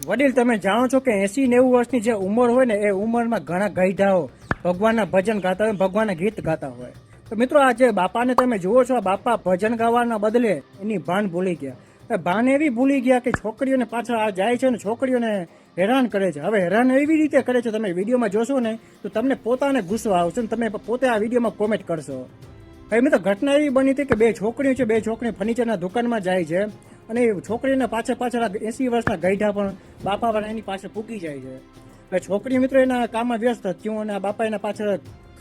વડીલ, તમે જાણો છો કે 80-90 વર્ષની જે ઉંમર હોય ને એ ઉંમરમાં ઘણા ગઈઢાઓ ભગવાનના ભજન ગાતા હોય, ભગવાનના ગીત ગાતા હોય. તો મિત્રો, આ જે બાપાને તમે જુઓ છો, આ બાપા ભજન ગાવાના બદલે એની ભાન ભૂલી ગયા. ભાન એવી ભૂલી ગયા કે છોકરીઓને પાછળ આ જાય છે ને છોકરીઓને હેરાન કરે છે. હવે હેરાન એવી રીતે કરે છે, તમે વિડીયોમાં જોશો ને તો તમને પોતાને ગુસ્સો આવશે ને તમે પોતે આ વિડીયોમાં કોમેન્ટ કરશો. હવે મિત્રો, ઘટના એવી બની હતી કે બે છોકરીઓ છે, બે છોકરી ફર્નિચરના દુકાનમાં જાય છે અને એ છોકરીને પાછળ 80 વર્ષના ગઈઢા પણ બાપા પણ એની પાસે પૂકી જાય છે. એટલે છોકરી મિત્રો એના કામમાં વ્યસ્ત થયું અને આ બાપા એના પાછળ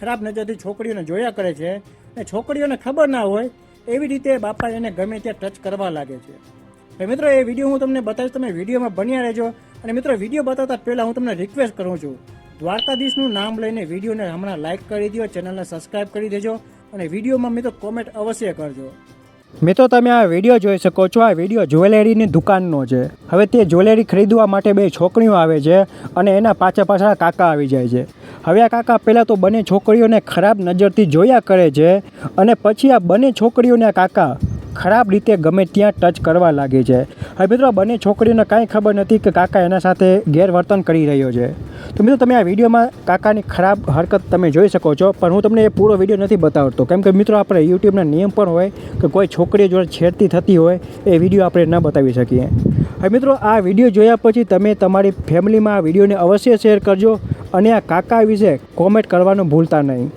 ખરાબ નજરથી છોકરીઓને જોયા કરે છે અને છોકરીઓને ખબર ના હોય એવી રીતે બાપા એને ગમે ત્યાં ટચ કરવા લાગે છે. હવે મિત્રો, એ વિડીયો હું તમને બતાવીશ, તમે વિડીયોમાં બન્યા રહેજો. અને મિત્રો, વિડીયો બતાવતા પહેલાં હું તમને રિક્વેસ્ટ કરું છું, દ્વારકાધીશનું નામ લઈને વિડીયોને હમણાં લાઇક કરી દો, ચેનલને સબસ્ક્રાઈબ કરી દેજો અને વિડીયોમાં મિત્રો કોમેન્ટ અવશ્ય કરજો. મિત્રો, તમે આ વિડીયો જોઈ શકો છો. આ વિડીયો જ્વેલરીની દુકાનનો છે. હવે તે જ્વેલરી ખરીદવા માટે બે છોકરીઓ આવે છે અને એના પાછળ કાકા આવી જાય છે. હવે આ કાકા પહેલાં તો બંને છોકરીઓને ખરાબ નજરથી જોયા કરે છે અને પછી આ બંને છોકરીઓને આ કાકા ખરાબ રીતે ગમે ત્યાં ટચ કરવા લાગે છે. હવે મિત્રો, બંને છોકરીઓને કાંઈ ખબર નથી કે કાકા એના સાથે ગેરવર્તન કરી રહ્યો છે. તો મિત્રો, તમે આ વિડીયોમાં કાકાની ખરાબ હરકત તમે જોઈ શકો છો, પણ હું તમને એ પૂરો વિડીયો નથી બતાવતો, કેમ કે મિત્રો આપણે યુટ્યુબના નિયમ પણ હોય કે કોઈ છોકરીઓ જોડે છેડતી થતી હોય એ વિડીયો આપણે ન બતાવી શકીએ. હવે મિત્રો, આ વિડીયો જોયા પછી તમે તમારી ફેમિલીમાં આ વિડીયોને અવશ્ય શેર કરજો અને આ કાકા વિશે કોમેન્ટ કરવાનું ભૂલતા નહીં.